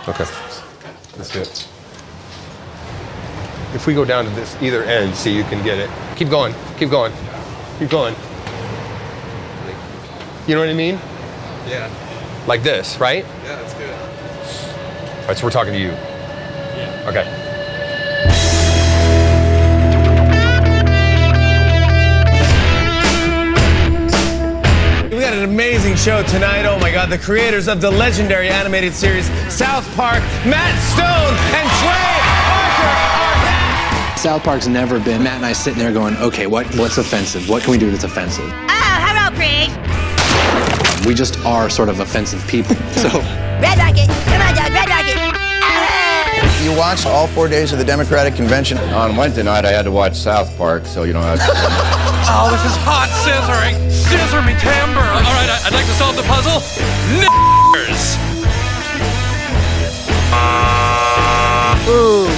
Okay. That's it. If we go down to this either end, see, you can get it. Keep going. Keep going. Keep going. You know what I mean? Yeah. Like this, right? Yeah, that's good. All right, so we're talking to you. Yeah. Okay. We got an amazing show tonight. Oh my God, the creators of the legendary animated series South Park, Matt Stone and Trey Parker are back. South Park's never been Matt and I sitting there going, okay, what's offensive? What can we do that's offensive? Hello, Chris. We just are sort of offensive people. So Red Rocket. Come on, Doug. Red Rocket. You watched all 4 days of the Democratic Convention? On Wednesday night, I had to watch South Park, so you know. Oh, this is hot scissoring. Scissor me timber. All right, I'd like to solve the puzzle. Ooh.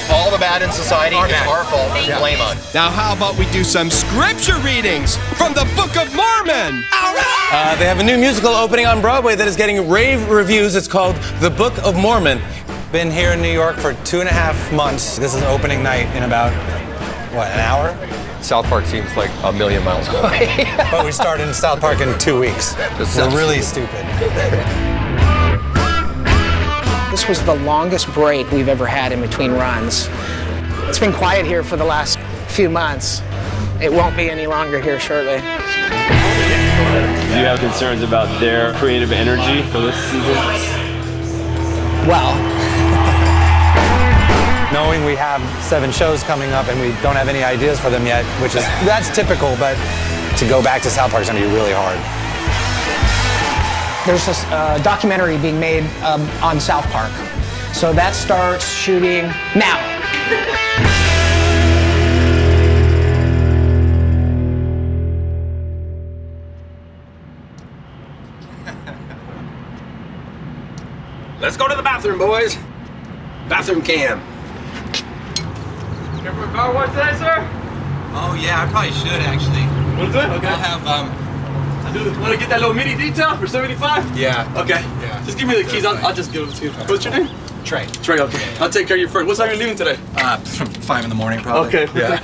All the bad in society is our fault. Blame us. Now how about we do some scripture readings from the Book of Mormon? All right! They have a new musical opening on Broadway that is getting rave reviews. It's called The Book of Mormon. Been here in New York for 2.5 months. This is opening night in about, what, an hour? South Park seems like a million miles away. But we start in South Park in 2 weeks. We're really stupid. This was the longest break we've ever had in between runs. It's been quiet here for the last few months. It won't be any longer here shortly. Do you have concerns about their creative energy for this season? Well, knowing we have 7 shows coming up and we don't have any ideas for them yet, that's typical, but to go back to South Park is gonna be really hard. there's this documentary being made on South Park. So that starts shooting now. Let's go to the bathroom, boys. Bathroom cam. Here for a car wash today, sir? Oh yeah, I probably should actually. What's it? Okay. I'll have Want to get that little mini detail for 75? Yeah. Okay. Yeah. Just give me the keys. I'll just give them to you. What's your name? Trey. Trey. Okay. I'll take care of you first. What time are you leaving today? 5 in the morning probably. Okay. Yeah.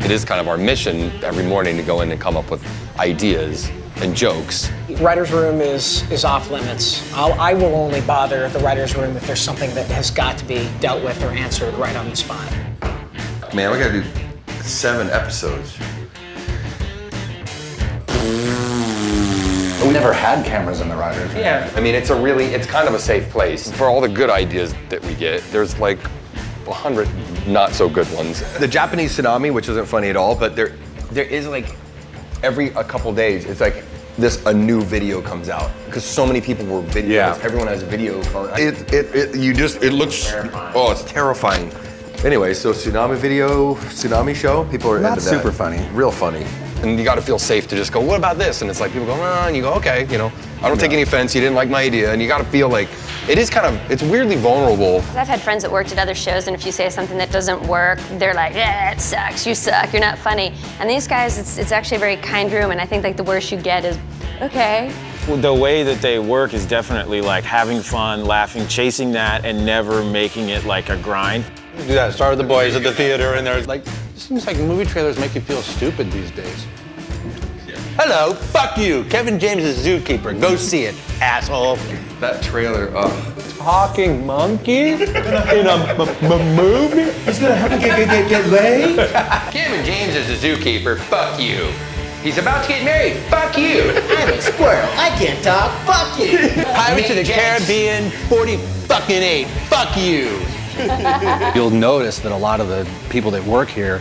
It is kind of our mission every morning to go in and come up with ideas and jokes. Writer's room is off limits. I will only bother the writer's room if there's something that has got to be dealt with or answered right on the spot. Man, we gotta do 7 episodes. We never had cameras in the writers' room. Yeah. I mean, it's kind of a safe place. For all the good ideas that we get, there's like 100 not so good ones. The Japanese tsunami, which isn't funny at all, but there is like every a couple days, it's like a new video comes out because so many people were videos. Yeah. Everyone has video phone. It looks terrifying. Oh, it's terrifying. Anyway, so tsunami show, people are Not into that. super funny. Real funny. And you got to feel safe to just go, what about this? And it's like people go, and you go, okay, I don't take any offense. You didn't like my idea, and you got to feel like it's weirdly vulnerable. I've had friends that worked at other shows, and if you say something that doesn't work, they're like, yeah, it sucks, you suck, you're not funny. And these guys, it's actually a very kind room, and I think like the worst you get is, okay. The way that they work is definitely like having fun, laughing, chasing that, and never making it like a grind. Do that. Start with the boys at the theater, and there's like, it seems like movie trailers make you feel stupid these days. Hello, fuck you. Kevin James is Zookeeper. Go see it, asshole. That trailer, Talking monkey in a movie? He's gonna have to get laid? Kevin James is a zookeeper. Fuck you. He's about to get married. Fuck you. I'm a squirrel. I can't talk. Fuck you. Pirates of the Caribbean 40-fucking-8. Fuck you. You'll notice that a lot of the people that work here,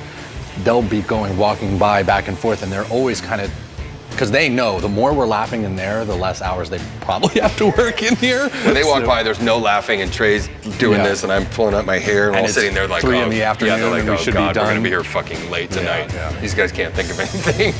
they'll be walking by back and forth, and they're always kind of, because they know the more we're laughing in there, the less hours they probably have to work in here. When they walk by, there's no laughing, and Trey's doing this, and I'm pulling up my hair, and And all it's sitting there like, 3 in the afternoon, they're like, and we oh should be God, we're done. gonna be here fucking late tonight. Yeah. These guys can't think of anything.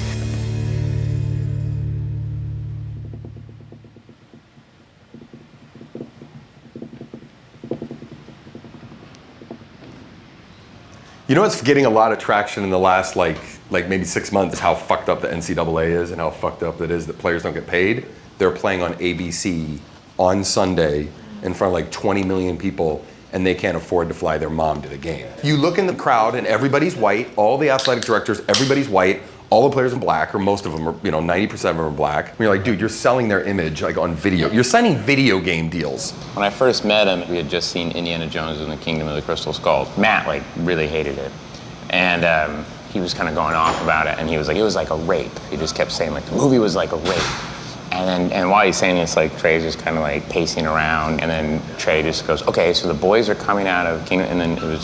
You know what's getting a lot of traction in the last like maybe 6 months? How fucked up the NCAA is and how fucked up it is that players don't get paid. They're playing on ABC on Sunday in front of like 20 million people, and they can't afford to fly their mom to the game. You look in the crowd and everybody's white, all the athletic directors, everybody's white, all the players are black, or most of them are, 90% of them are black. And you're like, dude, you're selling their image like on video. You're signing video game deals. When I first met him, we had just seen Indiana Jones and the Kingdom of the Crystal Skull. Matt like really hated it. And he was kind of going off about it, and he was like, it was like a rape. He just kept saying like the movie was like a rape. And while he's saying this, like Trey's just kind of like pacing around, and then Trey just goes, okay, so the boys are coming out of Kingdom, and then I was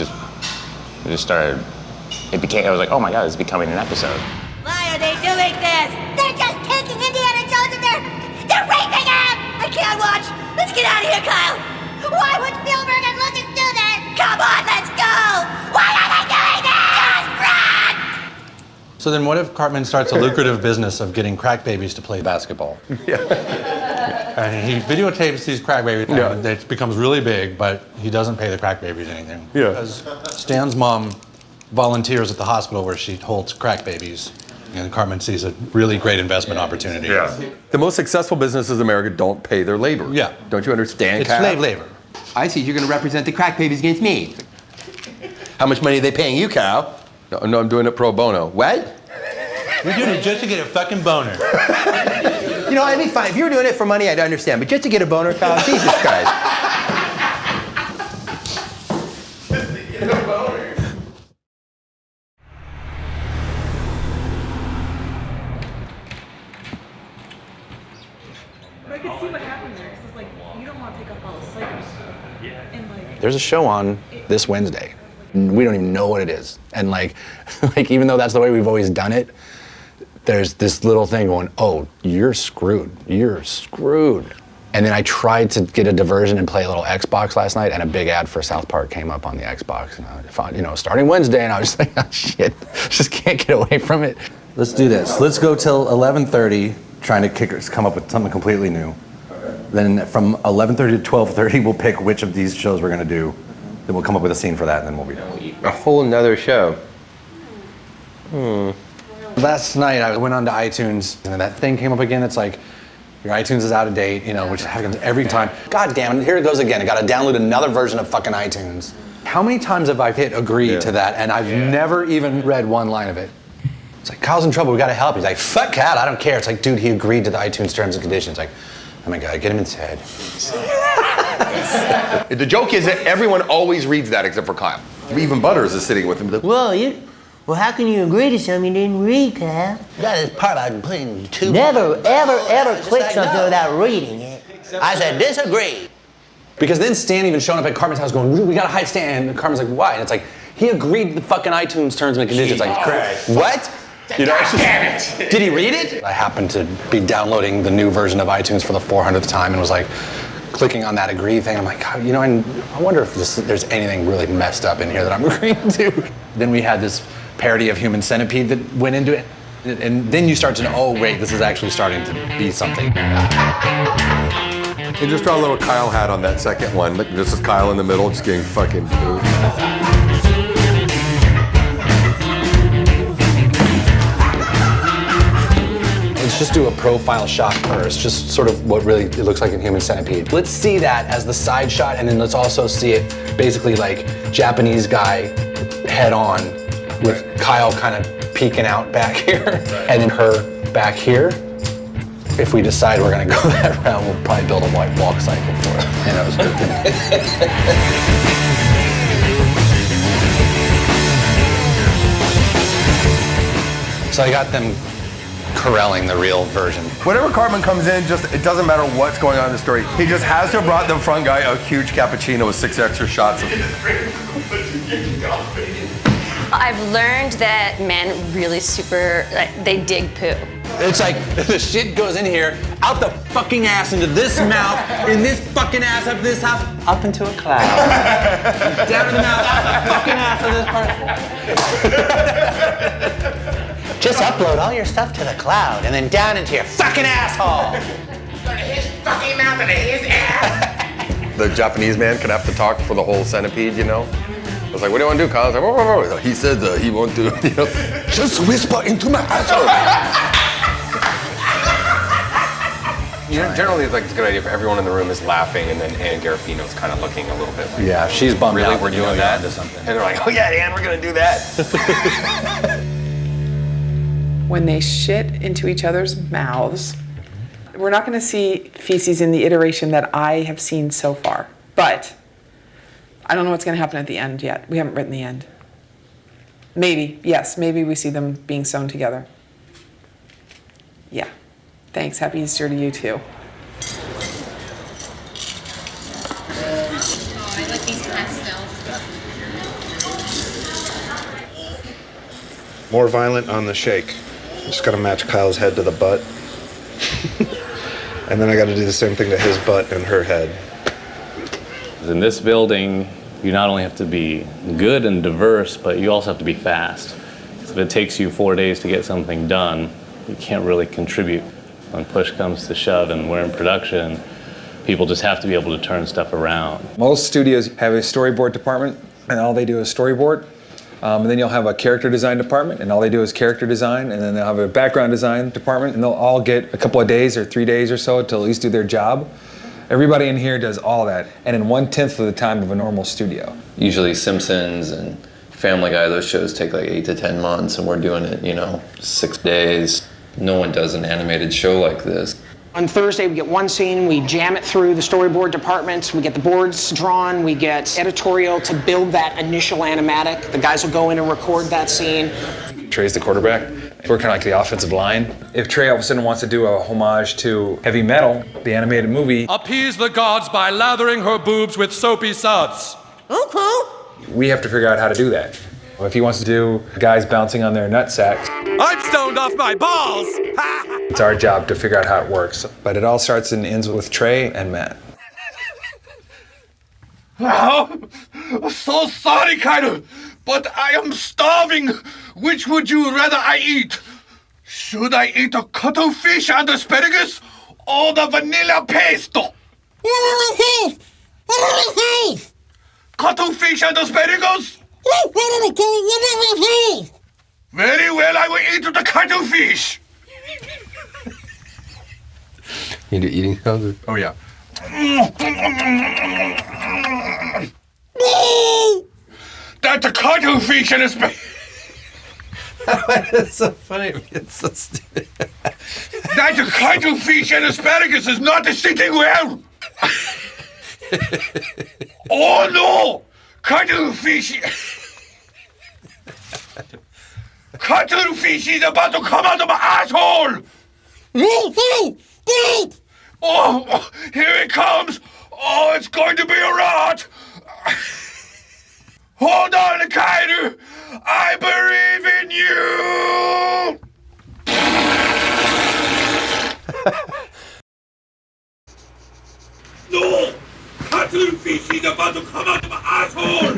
like, oh my God, it's becoming an episode. Why are they doing this? They're just taking Indiana Jones and they're raping him! I can't watch! Let's get out of here, Kyle! Why would Spielberg and Lucas do this? Come on, let's go! Why are they doing this? Just run! So then what if Cartman starts a lucrative business of getting crack babies to play basketball? Yeah. And he videotapes these crack babies, and it becomes really big, but he doesn't pay the crack babies anything. Yeah. Because Stan's mom volunteers at the hospital where she holds crack babies, and Cartman sees a really great investment opportunity. Yeah. The most successful businesses in America don't pay their labor. Yeah. Don't you understand, It's Kyle? slave labor. I see you're gonna represent the crack babies against me. How much money are they paying you, Kyle? No, I'm doing it pro bono. What? We're doing it just to get a fucking boner. You know, I'd be fine. If you were doing it for money, I'd understand. But just to get a boner, Kyle, Jesus Christ. But I could see what happened there, because it's like, you don't want to take up all the psycho stuff. And like, There's a show on this Wednesday. We don't even know what it is. And like even though that's the way we've always done it, there's this little thing going, oh, you're screwed. You're screwed. And then I tried to get a diversion and play a little Xbox last night, and a big ad for South Park came up on the Xbox. And I found, starting Wednesday, and I was just like, oh, shit, just can't get away from it. Let's do this. Let's go till 11:30, trying to come up with something completely new. Then from 11:30 to 12:30, we'll pick which of these shows we're gonna do. Then we'll come up with a scene for that, and then we'll be done. A whole nother show. Last night I went onto iTunes, and that thing came up again. It's like, your iTunes is out of date, which happens every time. God damn it, here it goes again. I gotta download another version of fucking iTunes. How many times have I hit agree to that, and I've never even read one line of it? It's like, Kyle's in trouble, we gotta help. He's like, fuck Cal, I don't care. It's like, dude, he agreed to the iTunes terms and conditions. Like, oh my God, get him in his head. The joke is that everyone always reads that except for Kyle. Even Butters is sitting with him. Well, how can you agree to something you didn't read, Kyle? That is part about putting two... Never, ever click something without reading it. I said disagree. Because then Stan even showing up at Cartman's house going, we gotta hide Stan. And Cartman's like, why? And it's like, he agreed to the fucking iTunes terms and conditions. Like, what? Damn it! Did he read it? I happened to be downloading the new version of iTunes for the 400th time and was like, clicking on that agree thing. I'm like, God, I wonder if there's anything really messed up in here that I'm agreeing to. Then we had this parody of Human Centipede that went into it. And then you start to know, oh wait, this is actually starting to be something. You just draw a little Kyle hat on that second one. This is Kyle in the middle, just getting fucking booed. Let's just do a profile shot first, just sort of what really it looks like in Human Centipede. Let's see that as the side shot, and then let's also see it basically like Japanese guy head on with Kyle kind of peeking out back here, and then her back here. If we decide we're gonna go that route, we'll probably build a white walk cycle for it. So I got them corralling the real version. Whenever Cartman comes in, it doesn't matter what's going on in the story. He just has to have brought the front guy a huge cappuccino with 6 extra shots of I've learned that men really they dig poo. It's like, the shit goes in here, out the fucking ass, into this mouth, in this fucking ass, up this house, up into a cloud. Down in the mouth, out the fucking ass of this part. Just upload all your stuff to the cloud and then down into your fucking asshole. His fucking mouth and his ass. The Japanese man can have to talk for the whole centipede, was like, what do you want to do, Kyle? I was like, whoa. He said he won't do, just whisper into my asshole. Generally, it's like it's a good idea if everyone in the room is laughing, and then Anne Garofino's kind of looking a little bit like, yeah, she's bummed really, out. we're doing that? And they're like, oh yeah, Anne, we're gonna do that. When they shit into each other's mouths, we're not gonna see feces in the iteration that I have seen so far, but I don't know what's gonna happen at the end yet. We haven't written the end. Maybe, yes, maybe we see them being sewn together. Yeah. Thanks. Happy Easter to you too. Oh, I like these pastels. More violent on the shake. Just gotta match Kyle's head to the butt. And then I gotta do the same thing to his butt and her head. In this building, you not only have to be good and diverse, but you also have to be fast. So if it takes you 4 days to get something done, you can't really contribute. When push comes to shove and we're in production, people just have to be able to turn stuff around. Most studios have a storyboard department, and all they do is storyboard. And then you'll have a character design department, and all they do is character design. And then they'll have a background design department, and they'll all get a couple of days or 3 days or so to at least do their job. Everybody in here does all that, and in 1/10 of the time of a normal studio. Usually Simpsons and Family Guy, those shows take like 8 to 10 months, and we're doing it, 6 days. No one does an animated show like this. On Thursday, we get one scene, we jam it through the storyboard departments, we get the boards drawn, we get editorial to build that initial animatic. The guys will go in and record that scene. Trey's the quarterback. We're kind of like the offensive line. If Trey all of a sudden wants to do a homage to Heavy Metal, the animated movie, Appease the gods by lathering her boobs with soapy suds. Okay. we have to figure out how to do that. If he wants to do guys bouncing on their nutsacks, I'm stoned off my balls! it's our job to figure out how it works. But it all starts and ends with Trey and Matt. Oh, so sorry, Kyle, but I am starving. Which would you rather I eat? Should I eat a cuttlefish and asparagus or the vanilla pesto? Cuttlefish and asparagus? Very well, I will eat the cuttlefish. You do eating sounds? Oh, yeah. That's a cuttlefish and asparagus. It's so funny. It's so stupid. That a cuttlefish and asparagus is not sitting well. Oh no! Cuttlefish is about to come out of my asshole! Oh, here it comes! Oh, it's going to be a rot! Hold on, Kaido! I believe in you! No! Cuttlefish is about to come out of my asshole!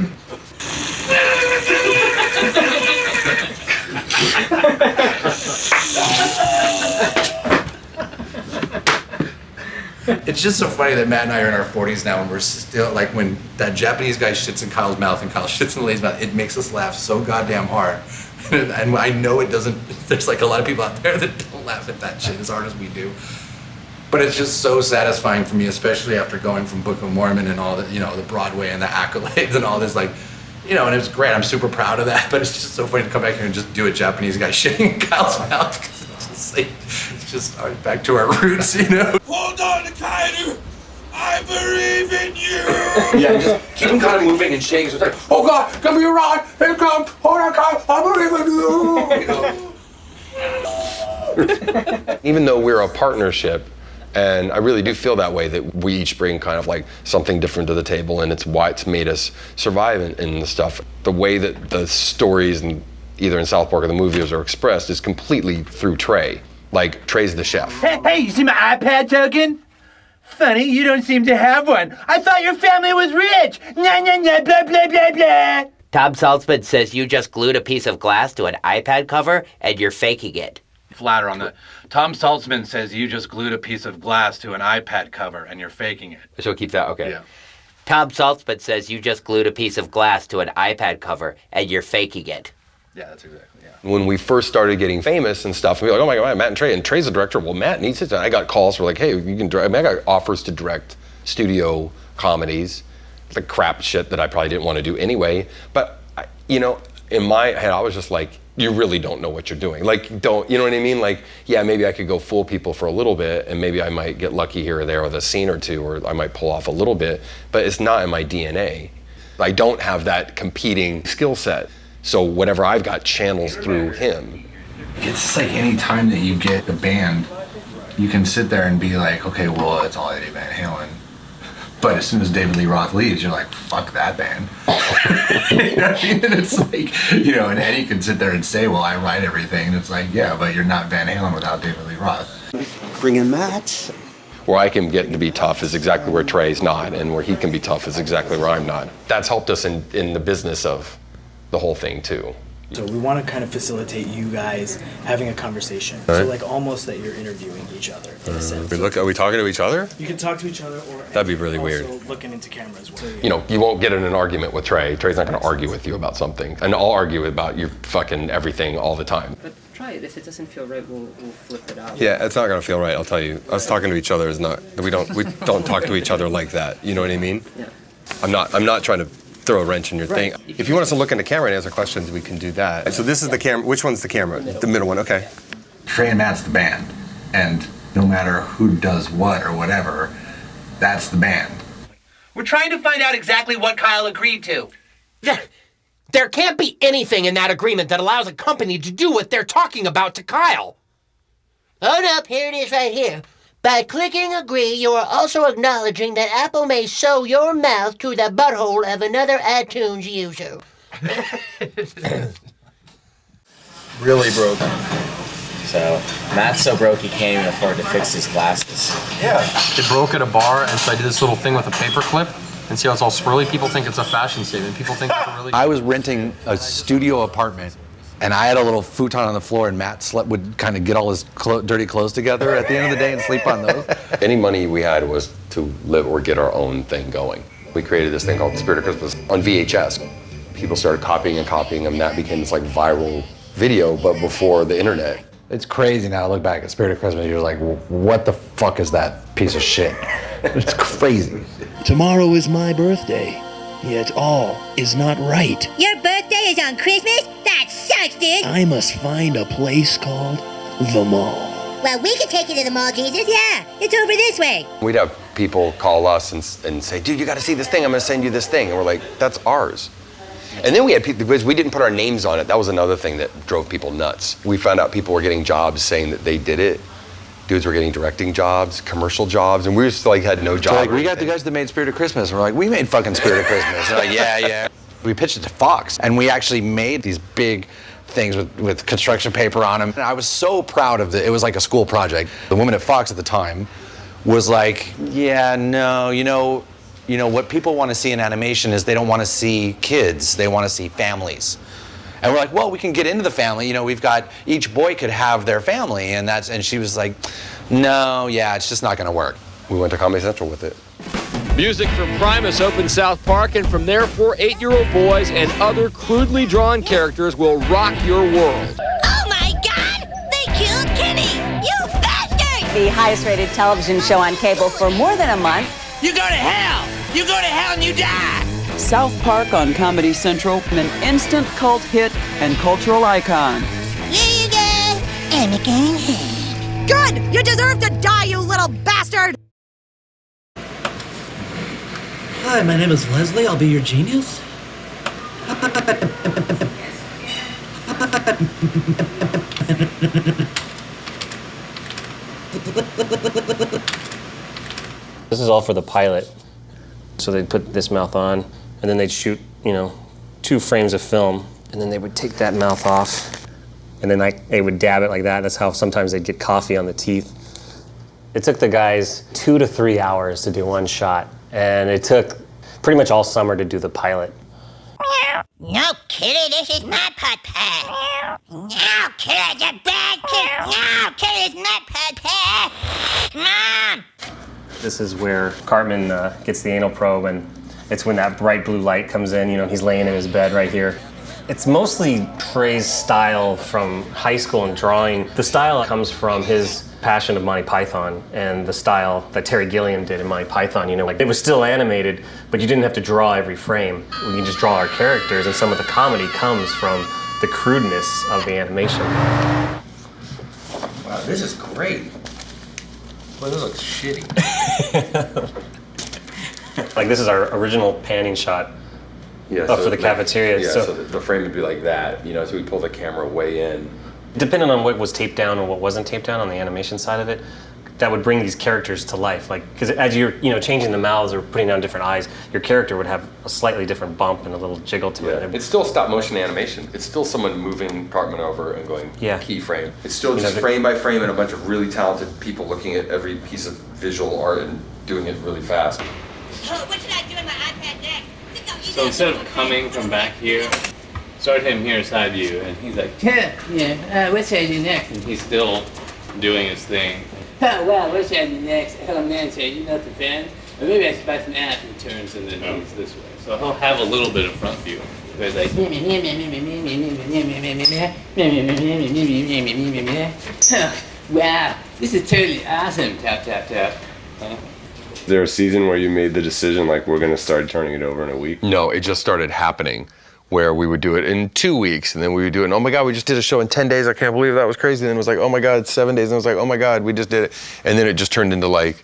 It's just so funny that Matt and I are in our 40s now and we're still, like, when that Japanese guy shits in Kyle's mouth and Kyle shits in the lady's mouth, it makes us laugh so goddamn hard. And I know it doesn't, there's like a lot of people out there that don't laugh at that shit as hard as we do. But it's just so satisfying for me, especially after going from Book of Mormon and all the, the Broadway and the accolades and all this, like, and it's great. I'm super proud of that, but it's just so funny to come back here and just do a Japanese guy shitting in Kyle's mouth, because it's just back to our roots, Hold on, Kaido! I believe in you! Yeah, just keep him kind of moving and shaking. So it's like, oh God, come here, Ron! Here it comes! Hold on, Kyle! I believe in you! Even though we're a partnership, and I really do feel that way, that we each bring kind of like something different to the table, and it's why it's made us survive in the stuff. The way that the stories, either in South Park or the movies, are expressed is completely through Trey. Like, Trey's the chef. Hey, you see my iPad token? Funny, you don't seem to have one. I thought your family was rich. Nah, nah, nah, blah, blah, blah, blah. Tom Saltzman says you just glued a piece of glass to an iPad cover and you're faking it. Flatter on that. Tom Saltzman says you just glued a piece of glass to an iPad cover and you're faking it. So keep that, okay. Yeah. Tom Saltzman says you just glued a piece of glass to an iPad cover and you're faking it. Yeah, that's exactly, When we first started getting famous and stuff, we were like, oh my God, Matt and Trey. And Trey's the director. Well, Matt needs it. I got calls for like, hey, you can direct. I mean, I got offers to direct studio comedies, the crap shit that I probably didn't want to do anyway. But, you know, in my head, I was just like, you really don't know what you're doing. Like, you know what I mean? Like, yeah, maybe I could go fool people for a little bit and maybe I might get lucky here or there with a scene or two, or I might pull off a little bit, but it's not in my DNA. I don't have that competing skill set. So whatever I've got channels through him. It's like any time that you get a band, you can sit there and be like, okay, well, it's all Eddie Van Halen. But as soon as David Lee Roth leaves, you're like, fuck that band. You know what I mean? And it's like, you know, and Eddie can sit there and say, well, I write everything. And it's like, yeah, but you're not Van Halen without David Lee Roth. Bring in Matt. Where I can get to be tough is exactly where Trey's not, and where he can be tough is exactly where I'm not. That's helped us in the business of the whole thing too. So we want to kind of facilitate you guys having a conversation. Right. So like almost that you're interviewing each other in a sense. Are we talking to each other? You can talk to each other or That'd be really weird. also looking into camera as well. You know, you won't get in an argument with Trey. Trey's not going to argue with you about something. And I'll argue about your fucking everything all the time. But try it. If it doesn't feel right, we'll flip it out. Yeah, it's not going to feel right, I'll tell you. Us talking to each other is not, we don't talk to each other like that. You know what I mean? Yeah. I'm not trying to throw a wrench in your thing. If you want us to look in the camera and answer questions, we can do that. So this is the camera. Which one's the camera? The middle one, okay. Trey and Matt's the band. And no matter who does what or whatever, that's the band. We're trying to find out exactly what Kyle agreed to. There can't be anything in that agreement that allows a company to do what they're talking about to Kyle. Hold up, here it is right here. By clicking agree, you are also acknowledging that Apple may sew your mouth to the butthole of another iTunes user. Really broke. So Matt's so broke he can't even afford to fix his glasses. Yeah. It broke at a bar, and so I did this little thing with a paper clip. And see how it's all swirly? People think it's a fashion statement. People think it's a really... I was renting a studio apartment, and I had a little futon on the floor, and Matt would kind of get all his dirty clothes together at the end of the day and sleep on those. Any money we had was to live or get our own thing going. We created this thing called Spirit of Christmas on VHS. People started copying them, and that became this like viral video, but before the internet. It's crazy now to look back at Spirit of Christmas. You're like, what the fuck is that piece of shit? It's crazy. Tomorrow is my birthday, yet all is not right. Your birthday is on Christmas? That sucks, dude. I must find a place called the mall. Well, we can take you to the mall, Jesus. Yeah, it's over this way. We'd have people call us and say, dude, you got to see this thing. I'm going to send you this thing. And we're like, that's ours. And then we had people, because we didn't put our names on it, that was another thing that drove people nuts. We found out people were getting jobs saying that they did it. Dudes were getting directing jobs, commercial jobs, and we just like had no job. So, like, we got the guys that made Spirit of Christmas, and we're like, we made fucking Spirit of Christmas. They're like, yeah. We pitched it to Fox, and we actually made these big things with construction paper on them. And I was so proud of it. It was like a school project. The woman at Fox at the time was like, yeah, no, you know what people want to see in animation is they don't want to see kids, they want to see families. And we're like, well, we can get into the family. You know, we've got, each boy could have their family, and she was like, no, yeah, it's just not going to work. We went to Comedy Central with it. Music from Primus opens South Park, and from there, 4 8-year-old boys and other crudely drawn characters will rock your world. Oh my God! They killed Kenny! You bastard! The highest rated television show on cable for more than a month. You go to hell! You go to hell and you die! South Park on Comedy Central, an instant cult hit and cultural icon. Here you go! I'm a gang head. Good! You deserve to die, you little bastard! Hi, my name is Leslie. I'll be your genius. This is all for the pilot. So they'd put this mouth on, and then they'd shoot, 2 frames of film, and then they would take that mouth off, and then they would dab it like that. That's how sometimes they'd get coffee on the teeth. It took the guys 2 to 3 hours to do one shot, and it took pretty much all summer to do the pilot. No, Kitty, this is my putt-putt. No, Kitty's a bad kid. No, Kitty's my putt-putt. Mom! This is where Cartman gets the anal probe, and It's when that bright blue light comes in, you know, he's laying in his bed right here. It's mostly Trey's style from high school and drawing. The style comes from his passion of Monty Python and the style that Terry Gilliam did in Monty Python. You know, like it was still animated, but you didn't have to draw every frame. We can just draw our characters, and some of the comedy comes from the crudeness of the animation. Wow, this is great. Boy, this looks shitty. Like this is our original panning shot. Yeah, for the cafeteria. Yeah, so the frame would be like that, you know, so we pull the camera way in. Depending on what was taped down and what wasn't taped down on the animation side of it, that would bring these characters to life. Like, because as you're, you know, changing the mouths or putting down different eyes, your character would have a slightly different bump and a little jiggle to it. It's still stop motion animation. It's still someone moving Parkman over and going keyframe. It's still just frame by frame and a bunch of really talented people looking at every piece of visual art and doing it really fast. What should I do in my iPad next? So instead of coming from back here, start him here inside you, and he's like, what should I do next? And he's still doing his thing. Oh, wow, what should I do next? Oh, man, should I do nothing fans? Or maybe I should buy some apps and turns, and then he's this way. So he'll have a little bit of front view. Where he's like, wow, this is totally awesome. Tap, tap, tap. Is there a season where you made the decision, like, we're gonna start turning it over in a week? No, it just started happening where we would do it in 2 weeks, and then we would do it, and oh my God, we just did a show in 10 days, I can't believe that was crazy. And then it was like, oh my God, 7 days, and it was like, oh my God, we just did it. And then it just turned into like,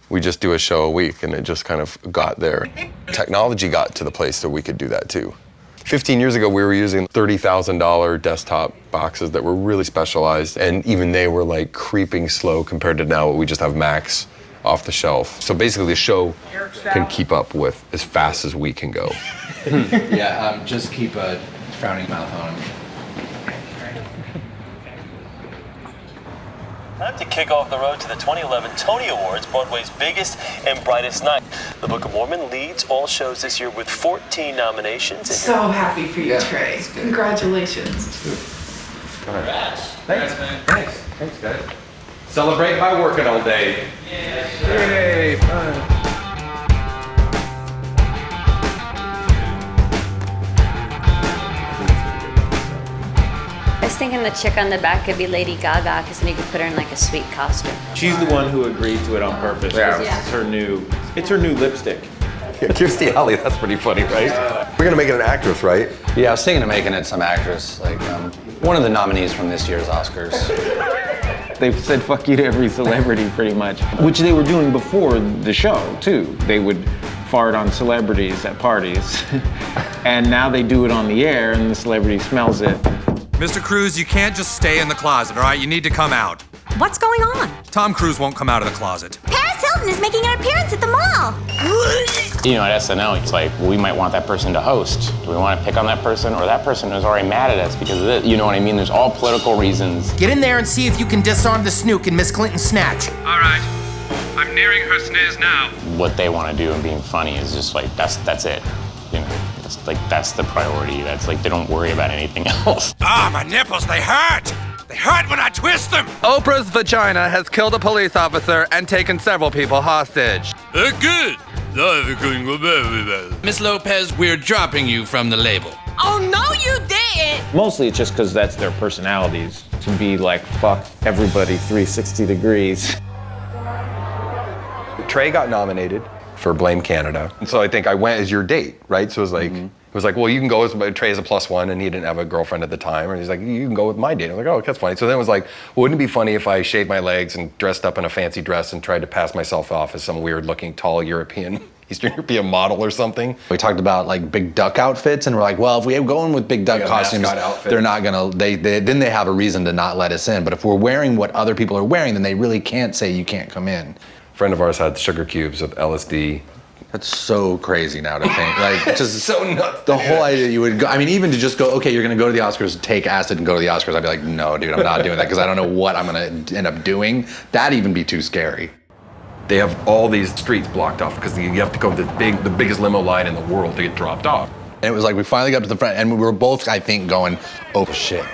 we just do a show a week, and it just kind of got there. Technology got to the place that we could do that too. 15 years ago, we were using $30,000 desktop boxes that were really specialized, and even they were like creeping slow compared to now what we just have Macs off the shelf. So basically the show can keep up with as fast as we can go. Yeah, just keep a frowning mouth on. Time to kick off the road to the 2011 Tony Awards, Broadway's biggest and brightest night. The Book of Mormon leads all shows this year with 14 nominations. So happy for you, Trey. Congratulations. Thanks, man. Thanks, guys. Celebrate by working all day. Yay, fun. I was thinking the chick on the back could be Lady Gaga, because then you could put her in like a sweet costume. She's the one who agreed to it on purpose. Yeah. It's her new lipstick. Yeah, Kirstie Alley, that's pretty funny, right? We're gonna make it an actress, right? Yeah, I was thinking of making it some actress, like one of the nominees from this year's Oscars. They've said fuck you to every celebrity pretty much, which they were doing before the show too. They would fart on celebrities at parties, and now they do it on the air and the celebrity smells it. Mr. Cruise, you can't just stay in the closet, all right? You need to come out. What's going on? Tom Cruise won't come out of the closet. Paris Hilton is making an appearance at the mall. You know, at SNL, it's like, we might want that person to host. Do we want to pick on that person, or that person is already mad at us because of this? You know what I mean? There's all political reasons. Get in there and see if you can disarm the snook in Miss Clinton's snatch. All right. I'm nearing her snares now. What they want to do and being funny is just like, that's it. You know, that's the priority. That's like, they don't worry about anything else. Ah, my nipples, they hurt! They hurt when I twist them! Oprah's vagina has killed a police officer and taken several people hostage. Good. Miss Lopez, we're dropping you from the label. Oh, no, you didn't. Mostly it's just because that's their personalities, to be like, fuck everybody 360 degrees. Trey got nominated for Blame Canada. And so I think I went as your date, right? So it was like, well, you can go as Trey as a +1, and he didn't have a girlfriend at the time. And he's like, you can go with my date. I'm like, oh, that's funny. So then it was like, well, wouldn't it be funny if I shaved my legs and dressed up in a fancy dress and tried to pass myself off as some weird looking, tall Eastern European model or something? We talked about like big duck outfits, and we're like, well, if we go in with big duck costumes, they're not gonna, then they have a reason to not let us in. But if we're wearing what other people are wearing, then they really can't say you can't come in. A friend of ours had sugar cubes with LSD. That's so crazy now to think. Like, just so nuts. The whole idea you would go, I mean, even to just go, okay, you're gonna go to the Oscars, take acid and go to the Oscars, I'd be like, no, dude, I'm not doing that, because I don't know what I'm gonna end up doing. That'd even be too scary. They have all these streets blocked off because you have to go the biggest limo line in the world to get dropped off. And it was like, we finally got to the front, and we were both, I think, going, oh shit.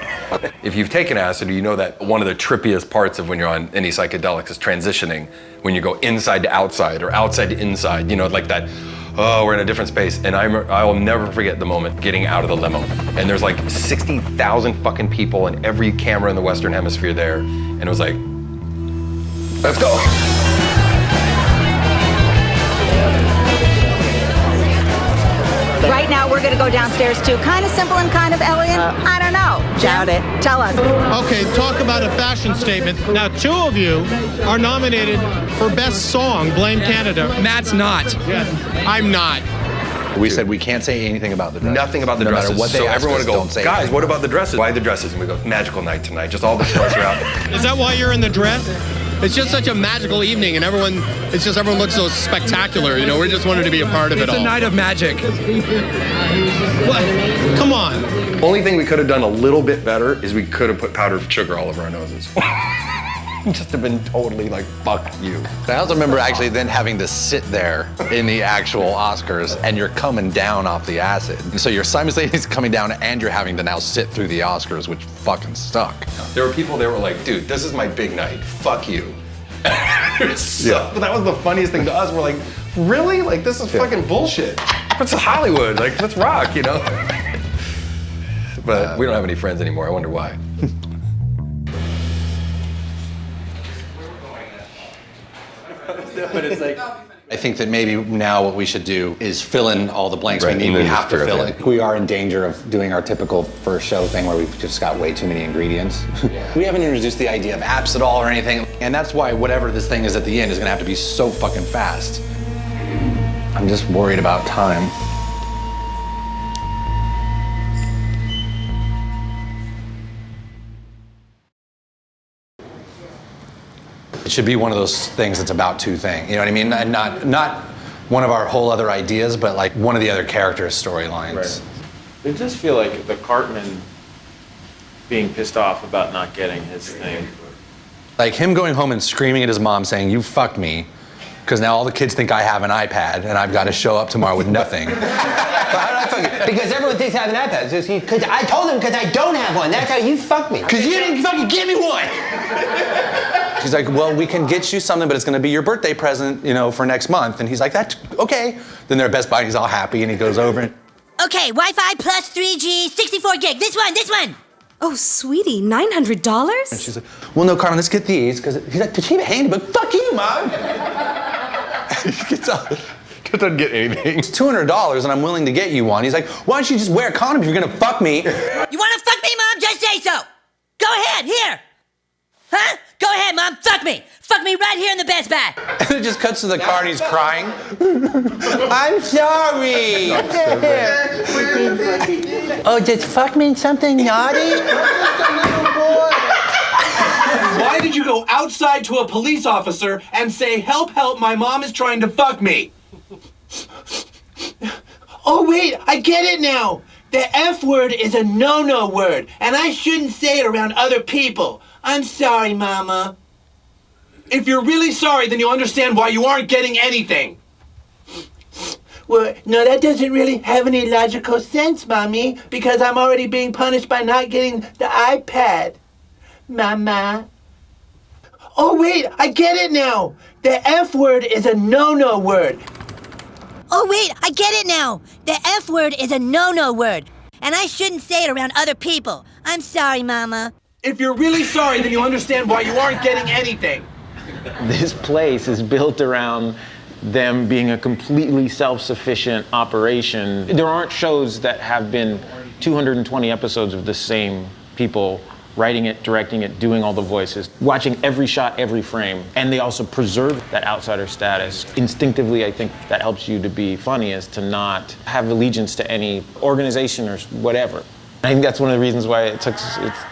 If you've taken acid, you know that one of the trippiest parts of when you're on any psychedelics is transitioning, when you go inside to outside or outside to inside, you know, like that oh, we're in a different space. And I will never forget the moment getting out of the limo. And there's like 60,000 fucking people and every camera in the Western Hemisphere there. And it was like, let's go. Right now, we're going to go downstairs to kind of simple and kind of elegant. I don't know. Doubt it. Tell us. Okay, talk about a fashion statement. Now, 2 of you are nominated for Best Song, Blame Canada. Matt's not. Yes, I'm not. We said we can't say anything about the dresses. Nothing about the no dresses. Matter what they so ask everyone us, would go, don't say guys, anything. what about the dresses? Why the dresses? And we go, magical night tonight. Just all the stars are out. Is that why you're in the dress? It's just such a magical evening, and everyone looks so spectacular. You know, we just wanted to be a part of it all. It's a night of magic. What? Come on. Only thing we could have done a little bit better is we could have put powdered sugar all over our noses. Just have been totally like, fuck you. I also remember actually then having to sit there in the actual Oscars and you're coming down off the acid. So you're simultaneously coming down and you're having to now sit through the Oscars, which fucking suck. There were people that were like, dude, this is my big night. Fuck you. That was the funniest thing to us. We're like, really? Like, this is fucking bullshit. It's Hollywood. Like, let's rock, you know? But we don't have any friends anymore. I wonder why. But it's like, I think that maybe now what we should do is fill in all the blanks we need. We have to fill it. We are in danger of doing our typical first show thing where we've just got way too many ingredients. We haven't introduced the idea of apps at all or anything. And that's why whatever this thing is at the end is gonna have to be so fucking fast. I'm just worried about time. It should be one of those things that's about 2 things. You know what I mean? And not one of our whole other ideas, but like one of the other characters' storylines. Right. It does feel like the Cartman being pissed off about not getting his thing. Like him going home and screaming at his mom saying, "You fucked me," because now all the kids think I have an iPad and I've got to show up tomorrow with nothing. Because everyone thinks I have an iPad. Because I told them because I don't have one. That's how you fucked me. Because you didn't fucking give me one. She's like, "Well, we can get you something, but it's going to be your birthday present, you know, for next month." And he's like, "That's okay." Then they're at Best Buy and he's all happy and he goes over and, Okay, Wi-Fi plus 3G, 64 gig. This one. Oh, sweetie, $900? and she's like, "Well, no, Carmen, let's get these." Because he's like, "Did she have a handbook?" "Fuck you, Mom." He gets up. Doesn't get anything. It's $200 and I'm willing to get you one. He's like, "Why don't you just wear a condom if you're going to fuck me?" You want to fuck me, Mom? Just say so. Go ahead, here. Huh? Go ahead, Mom. Fuck me. Fuck me right here in the Best Buy. And it just cuts to the car and he's crying. "I'm sorry." Oh, does fuck mean something naughty? Why did you go outside to a police officer and say, "Help, help, my mom is trying to fuck me"? Oh, wait, I get it now. The F word is a no-no word, and I shouldn't say it around other people. I'm sorry, Mama. If you're really sorry, then you'll understand why you aren't getting anything. Well, no, that doesn't really have any logical sense, Mommy, because I'm already being punished by not getting the iPad. Mama. Oh, wait, I get it now. The F word is a no-no word. Oh, wait, I get it now. The F word is a no-no word, and I shouldn't say it around other people. I'm sorry, Mama. If you're really sorry, then you'll understand why you aren't getting anything. This place is built around them being a completely self-sufficient operation. There aren't shows that have been 220 episodes of the same people writing it, directing it, doing all the voices, watching every shot, every frame. And they also preserve that outsider status. Instinctively, I think that helps you to be funny, is to not have allegiance to any organization or whatever. I think that's one of the reasons why it's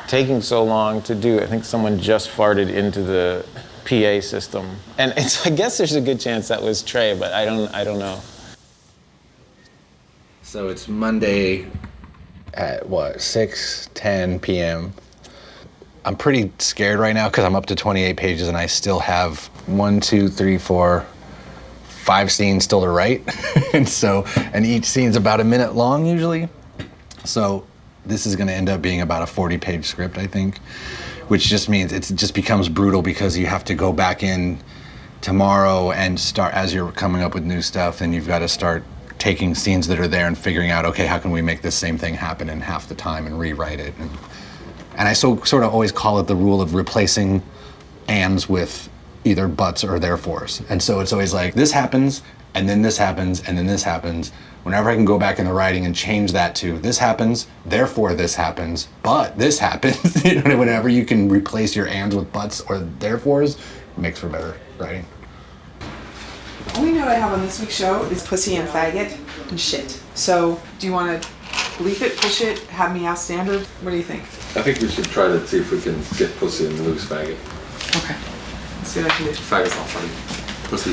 taking so long to do. I think someone just farted into the PA system. And I guess there's a good chance that was Trey, but I don't know. So it's Monday at what, 6:10 p.m. I'm pretty scared right now because I'm up to 28 pages and I still have 5 scenes still to write. and each scene's about a minute long usually. So this is gonna end up being about a 40-page script, I think, which just means it just becomes brutal because you have to go back in tomorrow and start, as you're coming up with new stuff, then you've got to start taking scenes that are there and figuring out, okay, how can we make this same thing happen in half the time and rewrite it. And I sort of always call it the rule of replacing ands with either buts or therefores. And so it's always like, this happens, and then this happens, and then this happens. Whenever I can go back in the writing and change that to, this happens, therefore this happens, but this happens, you know, whenever you can replace your ands with buts or therefores, it makes for better writing. The only note I have on this week's show is pussy and faggot and shit. So, do you want to bleep it, push it, have me ask standard? What do you think? I think we should try to see if we can get pussy and lose faggot. Okay. Let's see what I can do. Faggot's not funny. Pussy.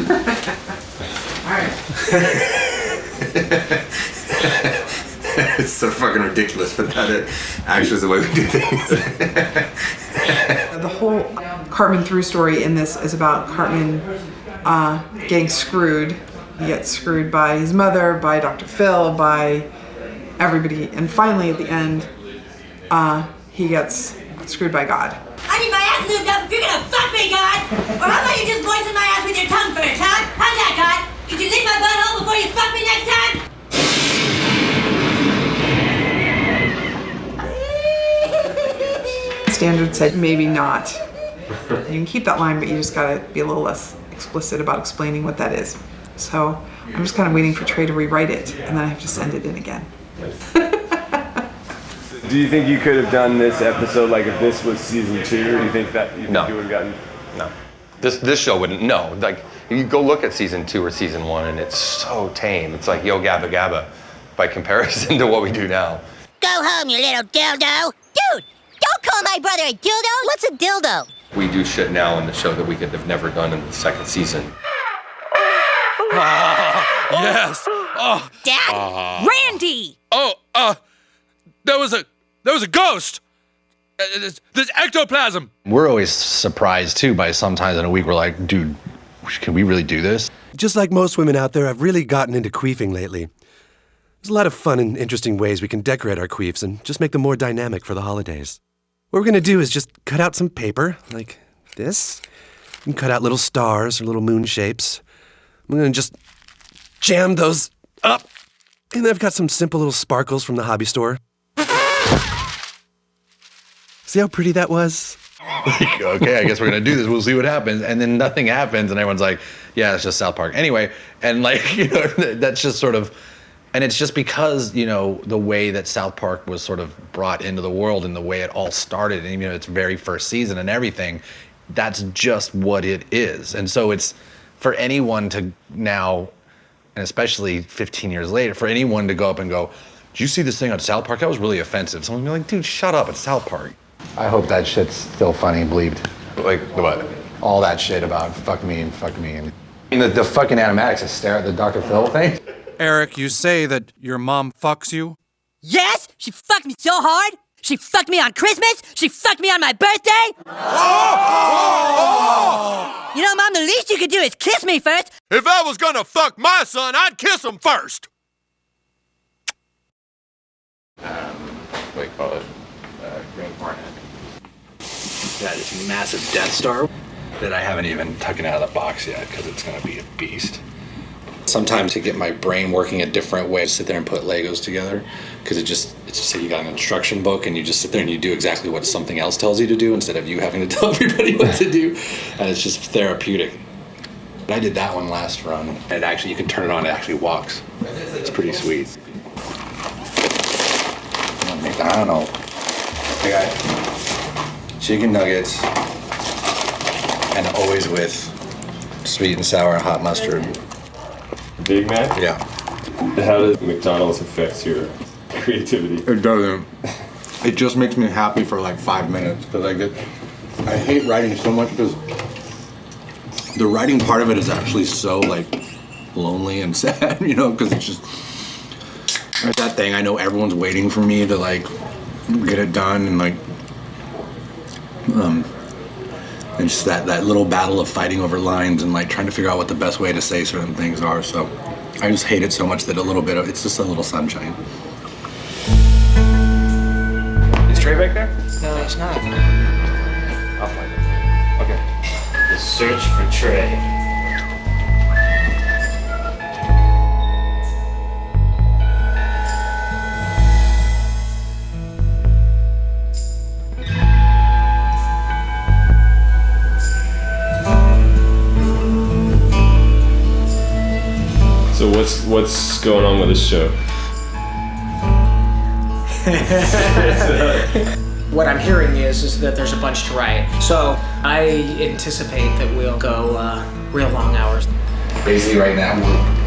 Alright. It's so fucking ridiculous, but that actually is the way we do things. The whole Cartman through story in this is about Cartman getting screwed. He gets screwed by his mother, by Dr. Phil, by everybody, and finally at the end, he gets screwed by God. I need my ass lubed up if you're gonna fuck me, God! Or how about you just moisten my ass with your tongue first, huh? How's that, God? Could you lick my butthole before you fuck me next time? Standard said maybe not. You can keep that line, but you just gotta be a little less explicit about explaining what that is. So I'm just kind of waiting for Trey to rewrite it, and then I have to send it in again. Do you think you could have done this episode like if this was season 2? Or do you think that you would have gotten? No. This show wouldn't. No. Like, you go look at season 2 or season 1, and it's so tame. It's like Yo Gabba Gabba by comparison to what we do now. Go home, you little dildo! Dude, don't call my brother a dildo! What's a dildo? We do shit now in the show that we could have never done in the second season. Yes. Oh. Dad? Randy! Oh, there was a ghost. There's ectoplasm. We're always surprised too by sometimes in a week we're like, dude, can we really do this? Just like most women out there, I've really gotten into queefing lately. There's a lot of fun and interesting ways we can decorate our queefs and just make them more dynamic for the holidays. What we're gonna do is just cut out some paper, like this, and cut out little stars or little moon shapes. I'm gonna just jam those up, and I've got some simple little sparkles from the hobby store. See how pretty that was? Like, okay, I guess we're gonna do this. We'll see what happens. And then nothing happens, and everyone's like, yeah, it's just South Park. Anyway, and like, you know, that's just sort of, and it's just because, you know, the way that South Park was sort of brought into the world and the way it all started, and you know, its very first season and everything, that's just what it is. And so it's for anyone to now, and especially 15 years later, for anyone to go up and go, did you see this thing on South Park? That was really offensive. Someone would be like, dude, shut up, it's South Park. I hope that shit's still funny, bleeped. Like what? All that shit about fuck me. And the fucking animatics that stare at the Dr. Phil thing. Eric, you say that your mom fucks you? Yes! She fucked me so hard! She fucked me on Christmas! She fucked me on my birthday! Oh! You know, Mom, the least you could do is kiss me first! If I was gonna fuck my son, I'd kiss him first! What do you call it? Green Hornet. Got this massive Death Star that I haven't even taken out of the box yet because it's gonna be a beast. Sometimes to get my brain working a different way, sit there and put Legos together, because it's just like you got an instruction book and you just sit there and you do exactly what something else tells you to do instead of you having to tell everybody what to do, and it's just therapeutic. I did that one last run, and actually you can turn it on, it actually walks. It's pretty sweet. McDonald's. I got chicken nuggets, and always with sweet and sour hot mustard. Big Mac? Yeah. How does McDonald's affect your creativity? It doesn't. It just makes me happy for like 5 minutes because I hate writing so much because the writing part of it is actually so like lonely and sad, you know, because it's just that thing. I know everyone's waiting for me to like get it done and like and just that little battle of fighting over lines and like trying to figure out what the best way to say certain things are. So I just hate it so much that a little bit of it's just a little sunshine. Is Trey back there? No, it's not. I'll find it. Okay. The search for Trey. So what's going on with this show? What I'm hearing is that there's a bunch to write. So I anticipate that we'll go real long hours. Basically, right now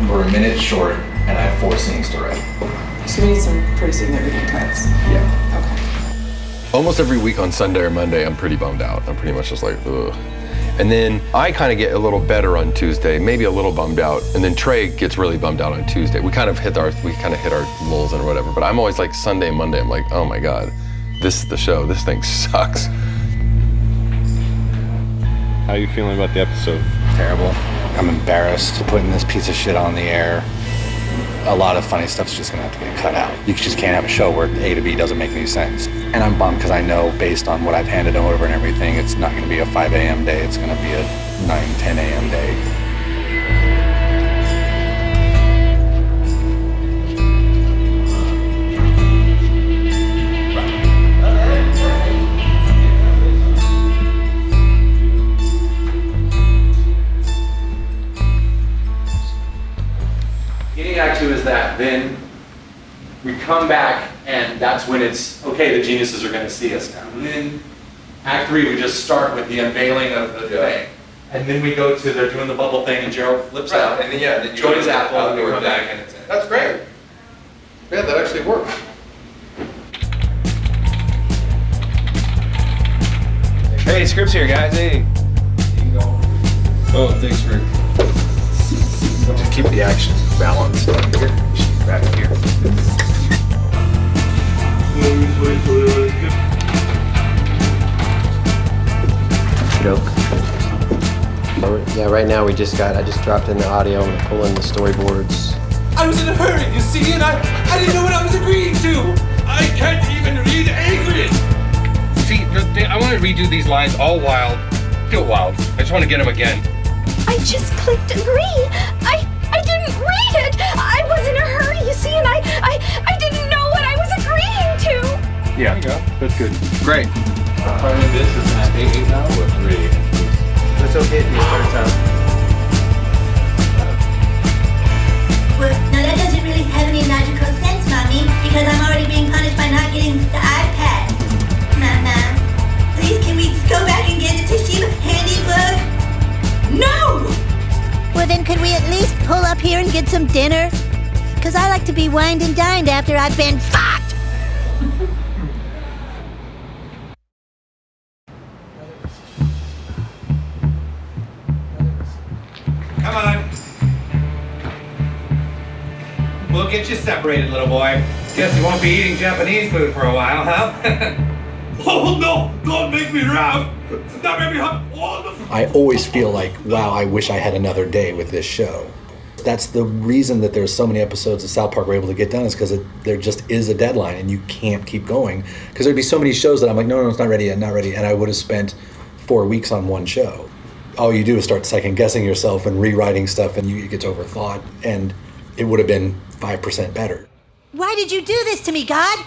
we're a minute short, and I have 4 scenes to write. So we need some pretty significant cuts. Yeah. Okay. Almost every week on Sunday or Monday, I'm pretty bummed out. I'm pretty much just like, ugh. And then I kind of get a little better on Tuesday, maybe a little bummed out. And then Trey gets really bummed out on Tuesday. We kind of hit our lulls and whatever. But I'm always like Sunday, Monday, I'm like, oh my God, this is the show. This thing sucks. How are you feeling about the episode? Terrible. I'm embarrassed putting this piece of shit on the air. A lot of funny stuff's just gonna have to get cut out. You just can't have a show where A to B doesn't make any sense. And I'm bummed because I know based on what I've handed over and everything, it's not gonna be a 5 a.m. day, it's gonna be a 9, 10 a.m. day. Act 2 is that then we come back and that's when it's okay, the geniuses are going to see us now. And then Act 3 we just start with the unveiling of the thing, and then we go to they're doing the bubble thing and Gerald flips out and then then joins Apple and we come back and it's that's great. Yeah, that actually works. Hey, scripts here, guys. Hey. Oh, thanks, Rick. Just keep the action balanced. Here, back here. Yeah, right now I just dropped in the audio and pulling the storyboards. I was in a hurry, you see, and I didn't know what I was agreeing to. I can't even read English. See, I want to redo these lines all wild. Feel wild. I just want to get them again. I just clicked agree. I didn't read it. I was in a hurry, you see, and I didn't know what I was agreeing to. Yeah, there you go. That's good. Great. Part of this is Act 8 now or 3? It's okay if you start out. Well, no, that doesn't really have any logical sense, Mommy, because I'm already being punished by not getting the iPad. Mama, please can we go back and get the Toshiba handybook? No! Well, then could we at least pull up here and get some dinner? Because I like to be wined and dined after I've been fucked! Come on. We'll get you separated, little boy. Guess you won't be eating Japanese food for a while, huh? Oh no! Don't make me laugh! Don't make me have all the... I always feel like, wow, I wish I had another day with this show. That's the reason that there's so many episodes of South Park we're able to get done is because there just is a deadline and you can't keep going. Because there'd be so many shows that I'm like, no, it's not ready yet, not ready. And I would have spent 4 weeks on one show. All you do is start second guessing yourself and rewriting stuff and it gets overthought. And it would have been 5% better. Why did you do this to me, God?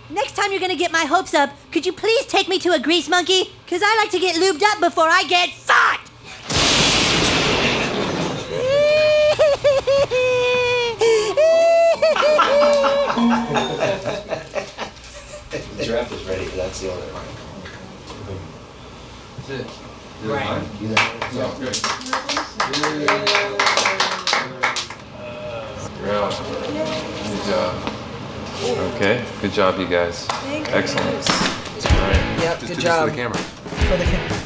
Next time you're gonna get my hopes up, could you please take me to a grease monkey? Because I like to get lubed up before I get fucked! The draft is ready, that's the other one. That's it. Right. Good job. Okay, good job, you guys. Thank you. Excellent. All right. Yep, Just good do job. this for the camera. For the camera.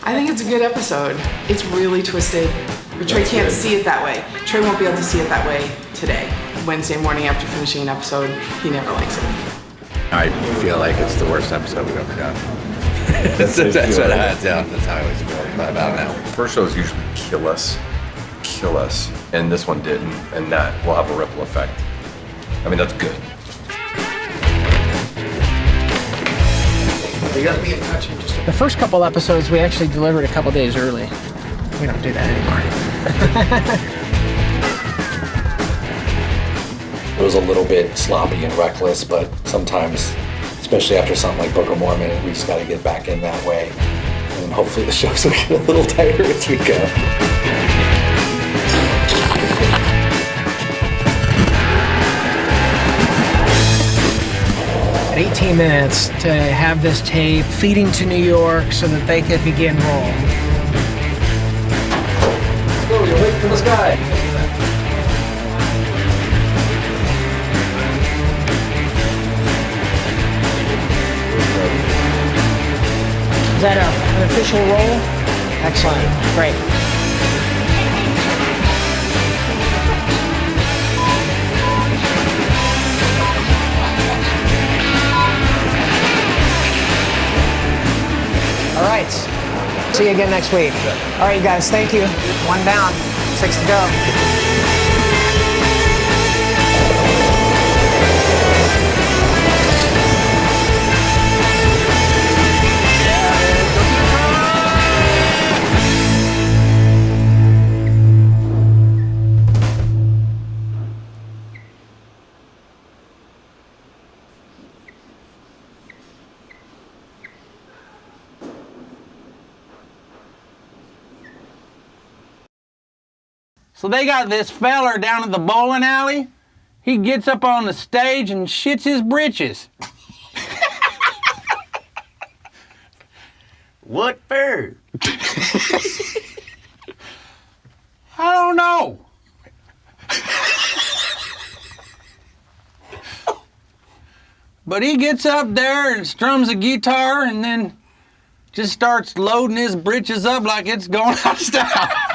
I think it's a good episode. It's really twisted. But Trey can't see it that way. Trey won't be able to see it that way today. Wednesday morning after finishing an episode, he never likes it. I feel like it's the worst episode we've ever done. That's how I always feel about now. First shows usually kill us, and this one didn't, and that will have a ripple effect. I mean, that's good. You got to be in touch. The first couple episodes we actually delivered a couple days early. We don't do that anymore. It was a little bit sloppy and reckless, but sometimes, especially after something like Book of Mormon, we just got to get back in that way. And hopefully the shows will get a little tighter as we go. 18 minutes to have this tape feeding to New York so that they could begin rolling. Let's go, you're waiting for this guy. Is that an official roll? Excellent. Great. All right. See you again next week. All right, you guys. Thank you. 1 down. 6 to go. So they got this feller down at the bowling alley. He gets up on the stage and shits his britches. What for? I don't know. But he gets up there and strums a guitar and then just starts loading his britches up like it's going out of style.